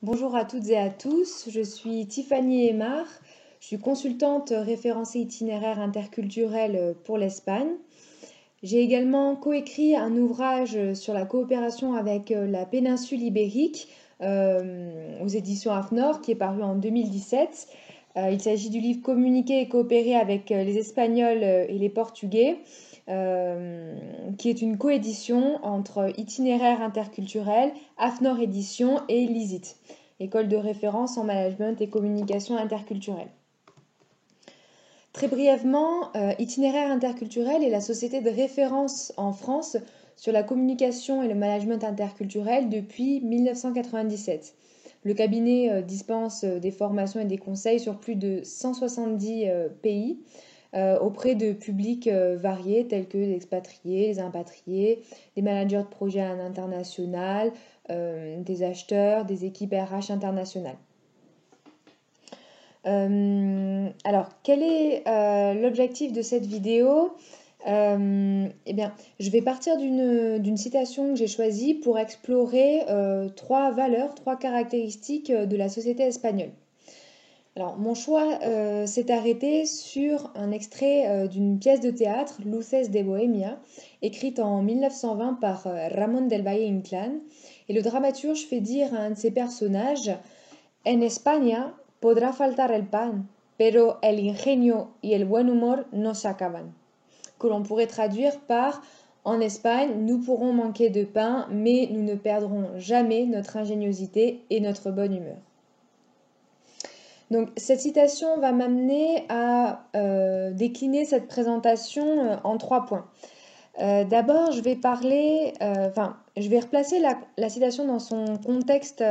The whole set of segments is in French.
Bonjour à toutes et à tous, je suis Tiffany Aymar, je suis consultante référencée itinéraire interculturel pour l'Espagne. J'ai également coécrit un ouvrage sur la coopération avec la péninsule ibérique aux éditions AFNOR qui est paru en 2017. Il s'agit du livre Communiquer et coopérer avec les Espagnols et les Portugais, qui est une coédition entre Itinéraire interculturel, AFNOR Édition et l'ISIT, École de référence en management et communication interculturelle. Très brièvement, Itinéraire interculturel est la société de référence en France sur la communication et le management interculturel depuis 1997. Le cabinet dispense des formations et des conseils sur plus de 170 pays auprès de publics variés tels que des expatriés, des impatriés, des managers de projets à l'international, des acheteurs, des équipes RH internationales. Alors, quel est l'objectif de cette vidéo? Eh bien, je vais partir d'une citation que j'ai choisie pour explorer trois valeurs, trois caractéristiques de la société espagnole. Alors, mon choix s'est arrêté sur un extrait d'une pièce de théâtre, Luces de Bohemia, écrite en 1920 par Ramón del Valle Inclán. Et le dramaturge fait dire à un de ses personnages: En España podrá faltar el pan, pero el ingenio y el buen humor no se acaban. Que l'on pourrait traduire par: En Espagne, nous pourrons manquer de pain, mais nous ne perdrons jamais notre ingéniosité et notre bonne humeur. Donc, cette citation va m'amener à décliner cette présentation en trois points. D'abord, je vais replacer la citation dans son contexte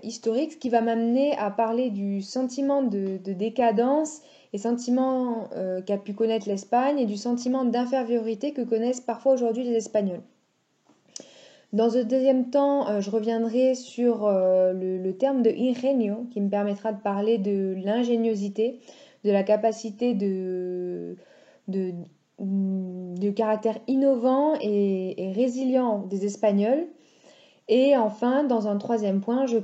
historique, ce qui va m'amener à parler du sentiment de décadence et sentiment qu'a pu connaître l'Espagne et du sentiment d'infériorité que connaissent parfois aujourd'hui les Espagnols. Dans un deuxième temps, je reviendrai sur le terme de ingenio, qui me permettra de parler de l'ingéniosité, de la capacité de caractère innovant et résilient des Espagnols. Et enfin, dans un troisième point, je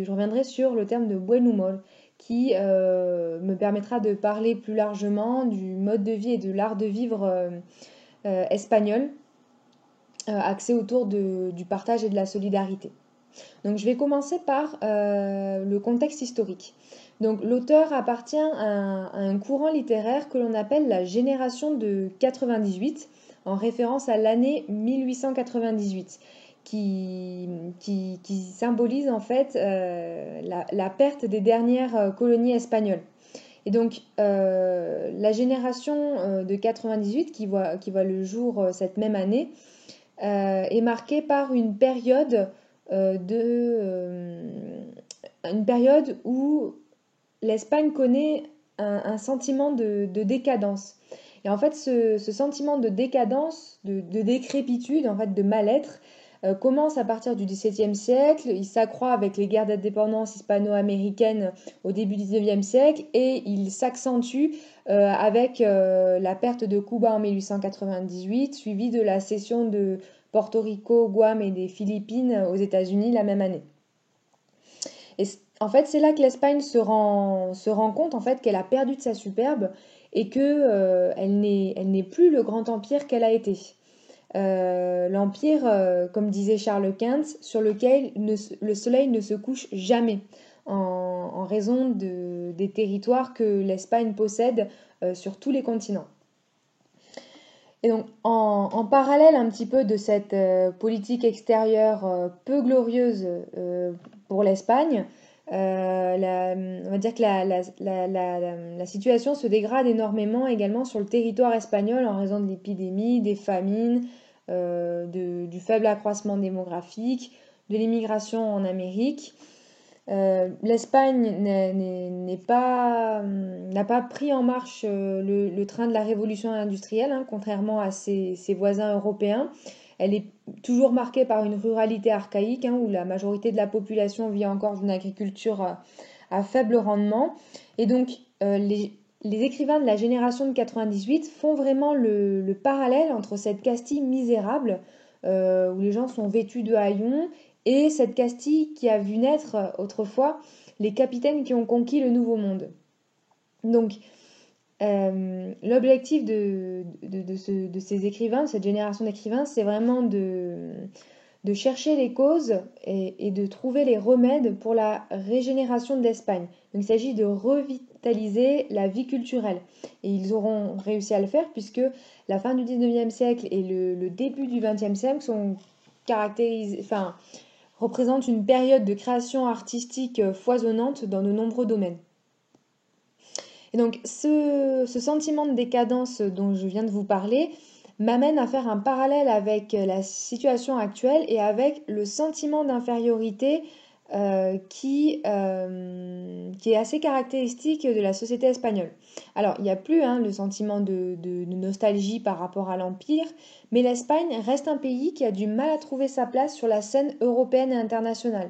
reviendrai sur le terme de buen humor, qui me permettra de parler plus largement du mode de vie et de l'art de vivre espagnol, axé autour du partage et de la solidarité. Donc je vais commencer par le contexte historique. Donc l'auteur appartient à un courant littéraire que l'on appelle la génération de 98, en référence à l'année 1898, qui symbolise en fait la perte des dernières colonies espagnoles. Et donc la génération de 98 qui voit le jour cette même année est marquée par une période où l'Espagne connaît un sentiment de décadence. Et en fait, ce sentiment de décadence, de décrépitude, en fait, de mal-être, commence à partir du XVIIe siècle. Il s'accroît avec les guerres d'indépendance hispano-américaines au début du XIXe siècle et il s'accentue avec la perte de Cuba en 1898, suivie de la cession de Porto Rico, Guam et des Philippines aux États-Unis la même année. Et en fait, c'est là que l'Espagne se rend compte en fait qu'elle a perdu de sa superbe et que elle n'est plus le grand empire qu'elle a été. L'empire, comme disait Charles Quint, sur lequel le soleil ne se couche jamais, en raison des territoires que l'Espagne possède sur tous les continents. Et donc, en parallèle un petit peu de cette politique extérieure peu glorieuse pour l'Espagne, on va dire que la situation se dégrade énormément également sur le territoire espagnol en raison de l'épidémie, des famines, du faible accroissement démographique, de l'immigration en Amérique. L'Espagne n'a pas pris en marche le train de la révolution industrielle, hein, contrairement à ses voisins européens. Elle est toujours marquée par une ruralité archaïque, hein, où la majorité de la population vit encore d'une agriculture à faible rendement. Et donc, les écrivains de la génération de 98 font vraiment le parallèle entre cette Castille misérable, où les gens sont vêtus de haillons, et cette Castille qui a vu naître autrefois les capitaines qui ont conquis le Nouveau Monde. Donc, l'objectif de ces écrivains, de cette génération d'écrivains, c'est vraiment de chercher les causes et de trouver les remèdes pour la régénération de l'Espagne. Donc il s'agit de revitaliser la vie culturelle. Et ils auront réussi à le faire puisque la fin du 19e siècle et le début du 20e siècle sont représentent une période de création artistique foisonnante dans de nombreux domaines. Et donc ce sentiment de décadence dont je viens de vous parler m'amène à faire un parallèle avec la situation actuelle et avec le sentiment d'infériorité qui est assez caractéristique de la société espagnole. Alors, il n'y a plus le sentiment de nostalgie par rapport à l'Empire, mais l'Espagne reste un pays qui a du mal à trouver sa place sur la scène européenne et internationale.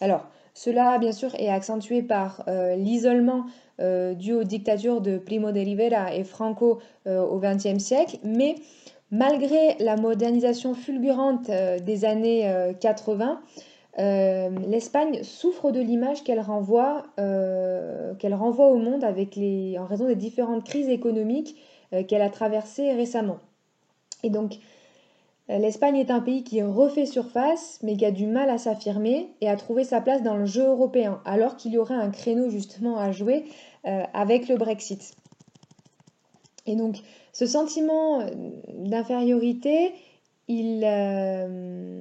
Alors, cela, bien sûr, est accentué par l'isolement dû aux dictatures de Primo de Rivera et Franco au XXe siècle, mais malgré la modernisation fulgurante des années 80, l'Espagne souffre de l'image qu'elle renvoie au monde en raison des différentes crises économiques qu'elle a traversées récemment. Et donc, l'Espagne est un pays qui refait surface, mais qui a du mal à s'affirmer et à trouver sa place dans le jeu européen, alors qu'il y aurait un créneau justement à jouer avec le Brexit. Et donc, ce sentiment d'infériorité, on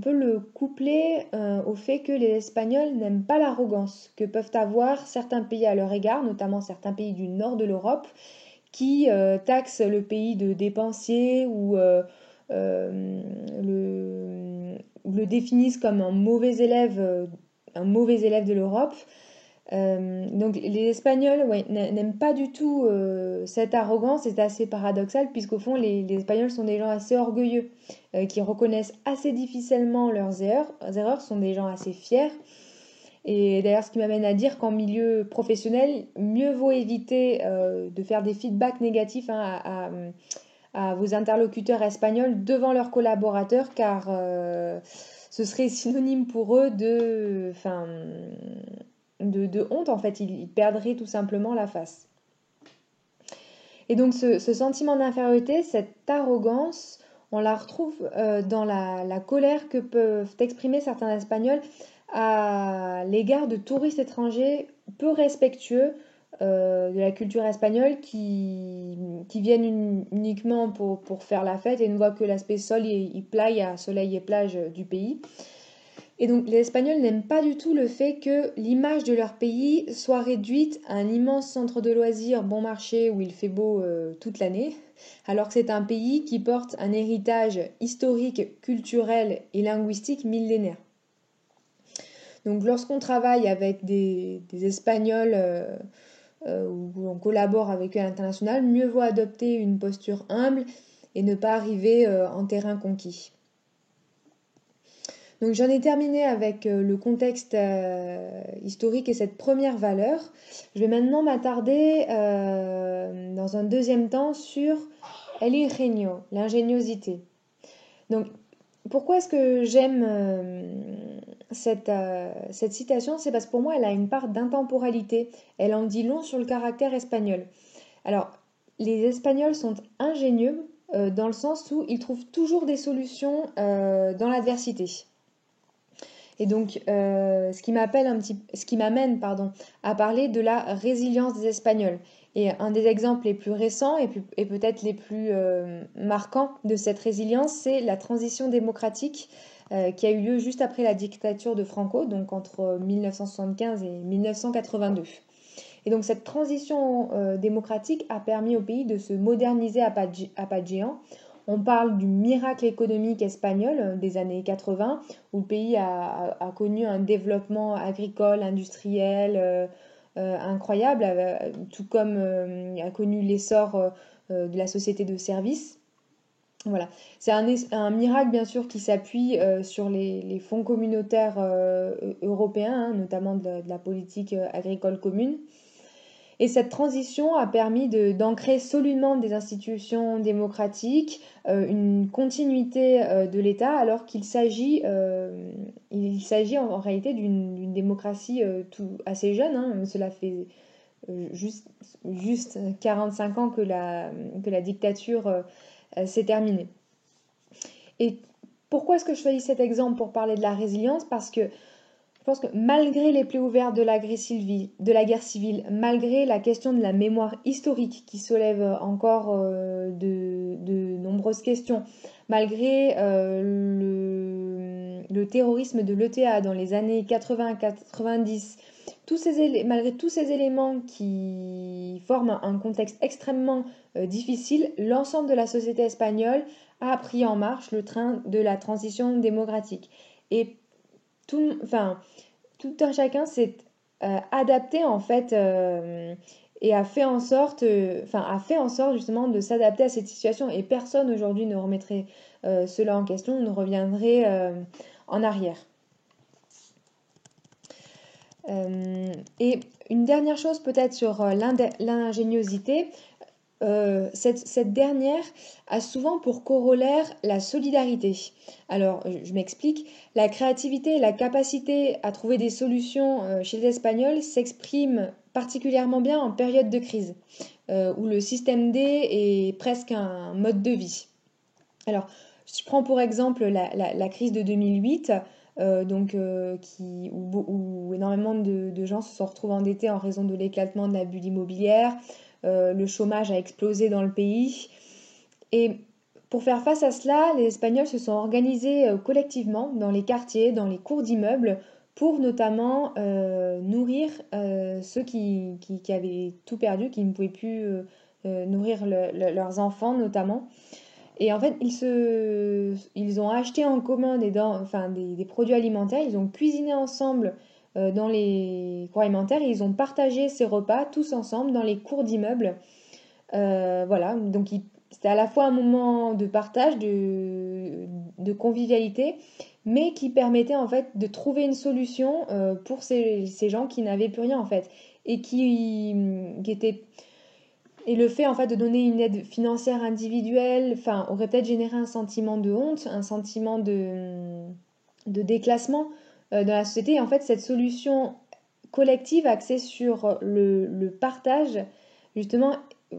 peut le coupler au fait que les Espagnols n'aiment pas l'arrogance que peuvent avoir certains pays à leur égard, notamment certains pays du nord de l'Europe, qui taxent le pays de dépensier ou le définissent comme un mauvais élève de l'Europe. Donc les Espagnols n'aiment pas du tout cette arrogance, c'est assez paradoxal puisqu'au fond les Espagnols sont des gens assez orgueilleux qui reconnaissent assez difficilement leurs erreurs, sont des gens assez fiers. Et d'ailleurs ce qui m'amène à dire qu'en milieu professionnel, mieux vaut éviter de faire des feedbacks négatifs à vos interlocuteurs espagnols devant leurs collaborateurs car ce serait synonyme pour eux de honte, en fait, ils perdraient tout simplement la face. Et donc ce sentiment d'infériorité, cette arrogance, on la retrouve dans la colère que peuvent exprimer certains Espagnols à l'égard de touristes étrangers peu respectueux de la culture espagnole qui viennent uniquement pour faire la fête et ne voient que l'aspect soleil et plage du pays. Et donc les Espagnols n'aiment pas du tout le fait que l'image de leur pays soit réduite à un immense centre de loisirs bon marché où il fait beau toute l'année, alors que c'est un pays qui porte un héritage historique, culturel et linguistique millénaire. Donc lorsqu'on travaille avec des Espagnols où on collabore avec eux à l'international, mieux vaut adopter une posture humble et ne pas arriver en terrain conquis. Donc j'en ai terminé avec le contexte historique et cette première valeur. Je vais maintenant m'attarder dans un deuxième temps sur el ingenio, l'ingéniosité. Donc pourquoi est-ce que j'aime cette citation? C'est parce que pour moi elle a une part d'intemporalité. Elle en dit long sur le caractère espagnol. Alors les Espagnols sont ingénieux dans le sens où ils trouvent toujours des solutions dans l'adversité. Et donc, ce qui m'amène à parler de la résilience des Espagnols. Et un des exemples les plus récents et peut-être les plus marquants de cette résilience, c'est la transition démocratique qui a eu lieu juste après la dictature de Franco, donc entre 1975 et 1982. Et donc cette transition démocratique a permis au pays de se moderniser à pas de géant. On parle du miracle économique espagnol des années 80, où le pays a connu un développement agricole, industriel incroyable, tout comme a connu l'essor de la société de services. Voilà. C'est un miracle, bien sûr, qui s'appuie sur les fonds communautaires européens, notamment de la politique agricole commune. Et cette transition a permis d'ancrer solidement des institutions démocratiques, une continuité de l'État, alors il s'agit en réalité d'une démocratie assez jeune, hein. Cela fait juste, juste 45 ans que la dictature s'est terminée. Et pourquoi est-ce que je choisis cet exemple pour parler de la résilience? Parce que je pense que malgré les plaies ouvertes de la guerre civile, malgré la question de la mémoire historique qui soulève encore de nombreuses questions, malgré le terrorisme de l'ETA dans les années 80-90, malgré tous ces éléments qui forment un contexte extrêmement difficile, l'ensemble de la société espagnole a pris en marche le train de la transition démocratique. Et enfin, tout un chacun s'est adapté en fait et a fait en sorte justement de s'adapter à cette situation. Et personne aujourd'hui ne remettrait cela en question, ne reviendrait en arrière. Et une dernière chose peut-être sur l'ingéniosité. Cette dernière a souvent pour corollaire la solidarité. Alors, je m'explique. La créativité et la capacité à trouver des solutions chez les Espagnols s'expriment particulièrement bien en période de crise, où le système D est presque un mode de vie. Alors, je prends pour exemple la crise de 2008, où énormément de gens se sont retrouvés endettés en raison de l'éclatement de la bulle immobilière. Le chômage a explosé dans le pays. Et pour faire face à cela, les Espagnols se sont organisés collectivement dans les quartiers, dans les cours d'immeubles, pour notamment nourrir ceux qui avaient tout perdu, qui ne pouvaient plus nourrir leurs enfants notamment. Et en fait, ils ont acheté en commun des produits alimentaires, ils ont cuisiné ensemble dans les cours alimentaires et ils ont partagé ces repas tous ensemble dans les cours d'immeubles. Voilà, donc c'était à la fois un moment de partage, de convivialité, mais qui permettait en fait de trouver une solution pour ces gens qui n'avaient plus rien en fait et qui étaient et le fait en fait de donner une aide financière individuelle, enfin, aurait peut-être généré un sentiment de honte, un sentiment de déclassement dans la société. Et en fait, cette solution collective axée sur le partage, justement,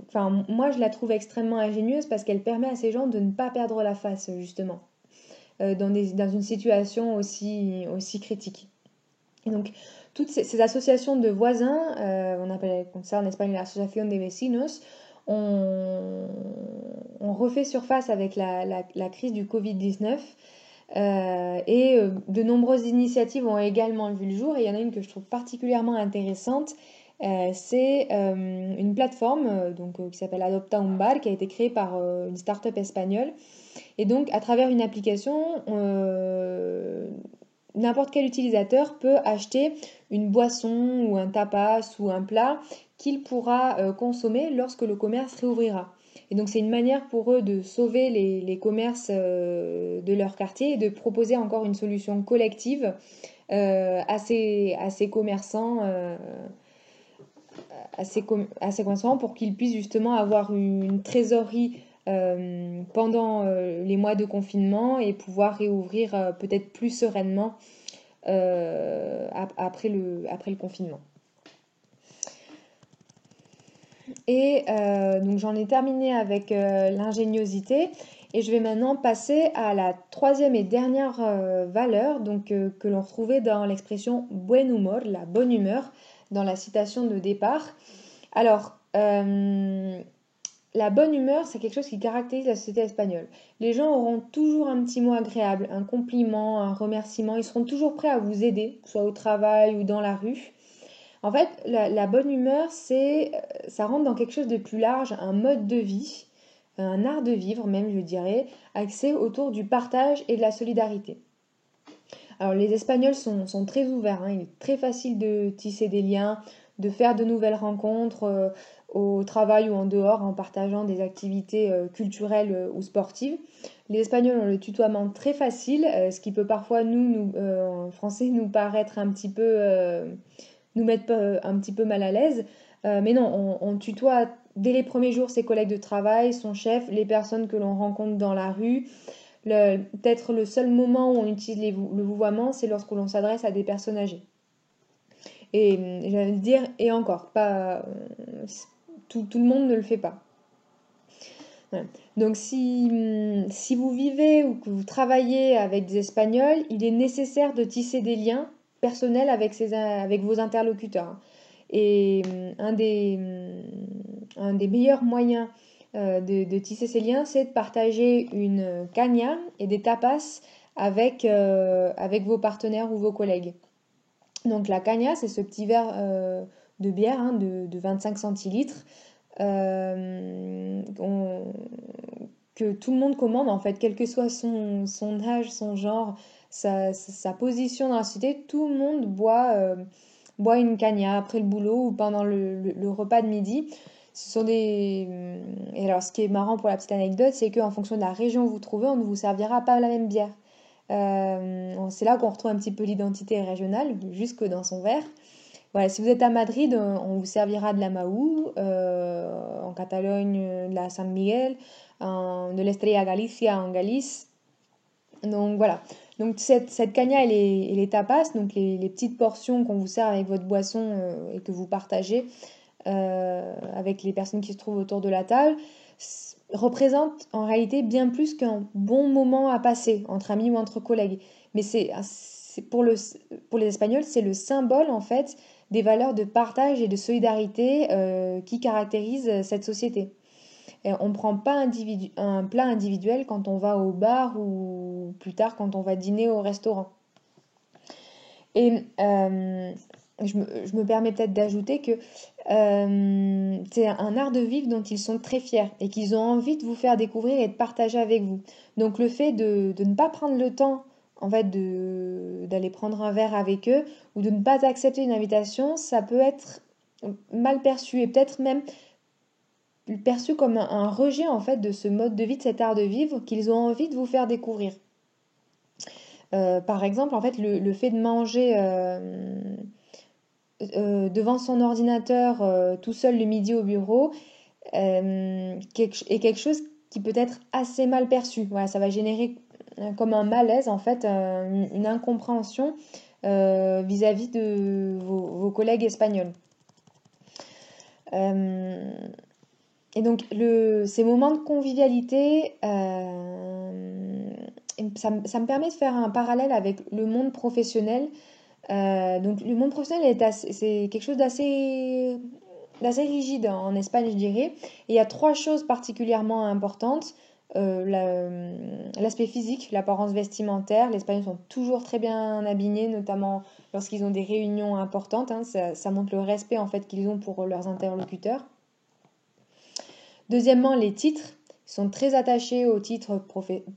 enfin, moi je la trouve extrêmement ingénieuse parce qu'elle permet à ces gens de ne pas perdre la face, justement, dans une situation aussi critique. Et donc, toutes ces associations de voisins, on appelle ça en espagnol l'association de vecinos, on refait surface avec la crise du Covid-19 de nombreuses initiatives ont également vu le jour et il y en a une que je trouve particulièrement intéressante. C'est une plateforme qui s'appelle Adopta un Bar qui a été créée par une start-up espagnole. Et donc, à travers une application, n'importe quel utilisateur peut acheter une boisson ou un tapas ou un plat qu'il pourra consommer lorsque le commerce réouvrira. Et donc c'est une manière pour eux de sauver les commerces de leur quartier et de proposer encore une solution collective à ces commerçants, à ces commerçants pour qu'ils puissent justement avoir une trésorerie pendant les mois de confinement et pouvoir réouvrir peut-être plus sereinement après le confinement. Et donc j'en ai terminé avec l'ingéniosité et je vais maintenant passer à la troisième et dernière valeur que l'on retrouvait dans l'expression buen humor, la bonne humeur, dans la citation de départ. Alors, la bonne humeur, c'est quelque chose qui caractérise la société espagnole. Les gens auront toujours un petit mot agréable, un compliment, un remerciement. Ils seront toujours prêts à vous aider, soit au travail ou dans la rue. En fait, la bonne humeur, ça rentre dans quelque chose de plus large, un mode de vie, un art de vivre même, je dirais, axé autour du partage et de la solidarité. Alors, les Espagnols sont très ouverts, hein. Il est très facile de tisser des liens, de faire de nouvelles rencontres au travail ou en dehors en partageant des activités culturelles ou sportives. Les Espagnols ont le tutoiement très facile, ce qui peut parfois, en français, nous paraître un petit peu nous mettre un petit peu mal à l'aise. Mais non, on tutoie dès les premiers jours ses collègues de travail, son chef, les personnes que l'on rencontre dans la rue. Peut-être le seul moment où on utilise le vouvoiement, c'est lorsque l'on s'adresse à des personnes âgées. Et j'allais dire, et encore, pas, tout le monde ne le fait pas. Voilà. Donc si vous vivez ou que vous travaillez avec des Espagnols, il est nécessaire de tisser des liens personnels avec vos interlocuteurs, hein. Et un des meilleurs moyens de tisser ces liens, c'est de partager une caña et des tapas avec vos partenaires ou vos collègues. Donc la caña, c'est ce petit verre de bière, hein, de 25 centilitres que tout le monde commande en fait, quel que soit son âge, son genre, sa position dans la société, tout le monde boit une caña après le boulot ou pendant le repas de midi. Ce sont des... Et alors, ce qui est marrant pour la petite anecdote, c'est qu'en fonction de la région où vous vous trouvez, on ne vous servira pas la même bière. C'est là qu'on retrouve un petit peu l'identité régionale, jusque dans son verre. Voilà, si vous êtes à Madrid, on vous servira de la Mahou, en Catalogne, de la San Miguel, de l'Estrella Galicia en Galice. Donc voilà. Donc cette caña et les tapas, donc les petites portions qu'on vous sert avec votre boisson et que vous partagez avec les personnes qui se trouvent autour de la table, représentent en réalité bien plus qu'un bon moment à passer entre amis ou entre collègues. Mais pour les Espagnols, c'est le symbole en fait des valeurs de partage et de solidarité qui caractérisent cette société. Et on ne prend pas un plat individuel quand on va au bar ou plus tard quand on va dîner au restaurant. Et je me permets peut-être d'ajouter que c'est un art de vivre dont ils sont très fiers et qu'ils ont envie de vous faire découvrir et de partager avec vous. Donc le fait de ne pas prendre le temps en fait d'aller prendre un verre avec eux ou de ne pas accepter une invitation, ça peut être mal perçu et peut-être même perçu comme un rejet en fait de ce mode de vie, de cet art de vivre qu'ils ont envie de vous faire découvrir. Par exemple, en fait, le fait de manger devant son ordinateur tout seul le midi au bureau est quelque chose qui peut être assez mal perçu. Voilà, ça va générer comme un malaise, en fait, une incompréhension vis-à-vis de vos collègues espagnols. Et donc, ces moments de convivialité, ça me permet de faire un parallèle avec le monde professionnel. Donc, le monde professionnel c'est quelque chose d'assez rigide en Espagne, je dirais. Et il y a trois choses particulièrement importantes. L'aspect physique, l'apparence vestimentaire. Les Espagnols sont toujours très bien habillés, notamment lorsqu'ils ont des réunions importantes, hein. Ça montre le respect en fait qu'ils ont pour leurs interlocuteurs. Deuxièmement, les titres. Ils sont très attachés aux titres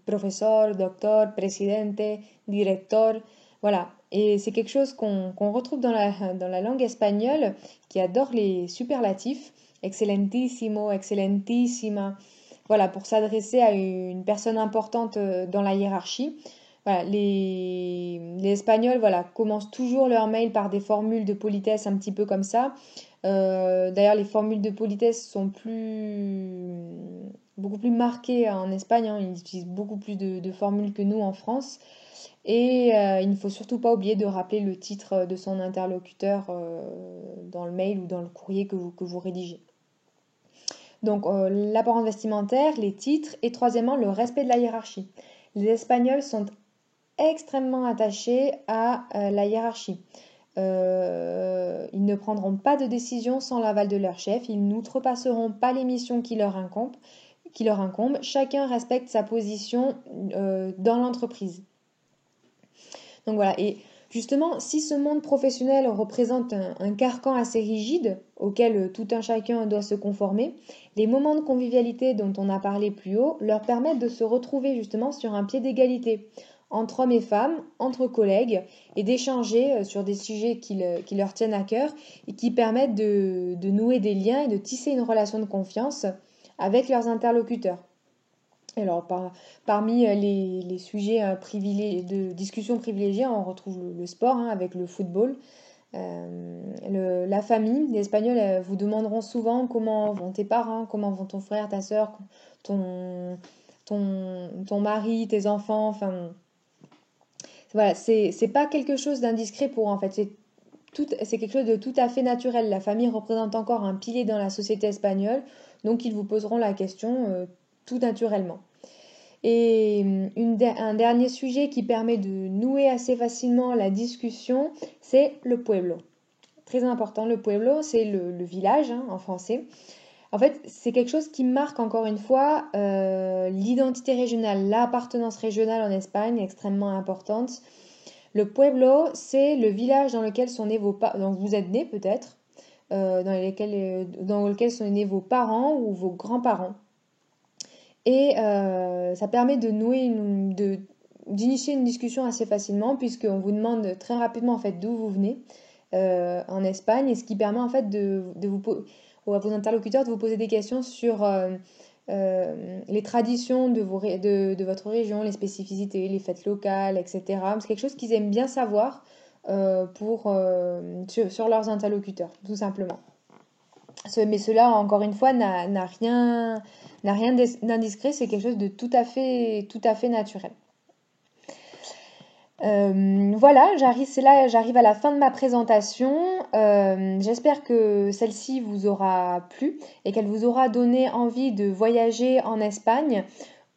professeur, docteur, presidente, director. Voilà. Et c'est quelque chose qu'on retrouve dans la langue espagnole, qui adore les superlatifs. Excelentissimo, excellentissima. Voilà, pour s'adresser à une personne importante dans la hiérarchie. Voilà, les Espagnols, voilà, commencent toujours leur mail par des formules de politesse un petit peu comme ça. D'ailleurs, les formules de politesse sont beaucoup plus marquées en Espagne, hein. Ils utilisent beaucoup plus de formules que nous en France. Et il ne faut surtout pas oublier de rappeler le titre de son interlocuteur dans le mail ou dans le courrier que vous rédigez. Donc, l'apparence vestimentaire, les titres et troisièmement, le respect de la hiérarchie. Les Espagnols sont extrêmement attachés à la hiérarchie. Ils ne prendront pas de décision sans l'aval de leur chef. Ils n'outrepasseront pas les missions qui leur incombent. Chacun respecte sa position dans l'entreprise. Donc voilà. Et justement, si ce monde professionnel représente un carcan assez rigide auquel tout un chacun doit se conformer, les moments de convivialité dont on a parlé plus haut leur permettent de se retrouver justement sur un pied d'égalité entre hommes et femmes, entre collègues, et d'échanger sur des sujets qui leur tiennent à cœur et qui permettent de nouer des liens et de tisser une relation de confiance avec leurs interlocuteurs. Alors, parmi les sujets de discussion privilégiés, on retrouve le sport, hein, avec le football. La famille, les Espagnols vous demanderont souvent comment vont tes parents, comment vont ton frère, ta soeur, ton mari, tes enfants, enfin voilà, c'est pas quelque chose d'indiscret pour eux, en fait, c'est quelque chose de tout à fait naturel. La famille représente encore un pilier dans la société espagnole, donc ils vous poseront la question tout naturellement. Et un dernier sujet qui permet de nouer assez facilement la discussion, c'est le pueblo. Très important, le pueblo, c'est le village hein, en français. En fait, c'est quelque chose qui marque encore une fois l'identité régionale, l'appartenance régionale en Espagne, extrêmement importante. Le pueblo, c'est le village dans lequel sont nés vos parents, donc vous êtes nés peut-être, dans lequel sont nés vos parents ou vos grands-parents. Et ça permet d'initier une discussion assez facilement puisqu'on vous demande très rapidement en fait d'où vous venez en Espagne et ce qui permet en fait à vos interlocuteurs de vous poser des questions sur les traditions de votre région, les spécificités, les fêtes locales, etc. C'est quelque chose qu'ils aiment bien savoir sur leurs interlocuteurs, tout simplement. Mais cela, encore une fois, n'a rien d'indiscret, c'est quelque chose de tout à fait naturel. Voilà, j'arrive à la fin de ma présentation. J'espère que celle-ci vous aura plu et qu'elle vous aura donné envie de voyager en Espagne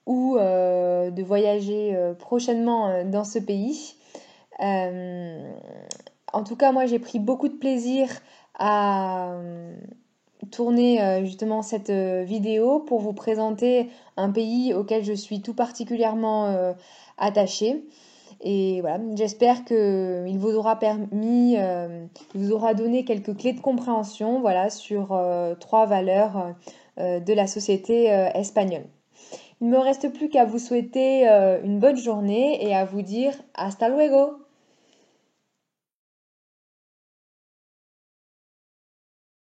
ou de voyager prochainement dans ce pays. En tout cas, moi, j'ai pris beaucoup de plaisir à tourner justement cette vidéo pour vous présenter un pays auquel je suis tout particulièrement attachée. Et voilà, j'espère qu'il vous aura permis, il vous aura donné quelques clés de compréhension voilà, sur trois valeurs de la société espagnole. Il ne me reste plus qu'à vous souhaiter une bonne journée et à vous dire hasta luego!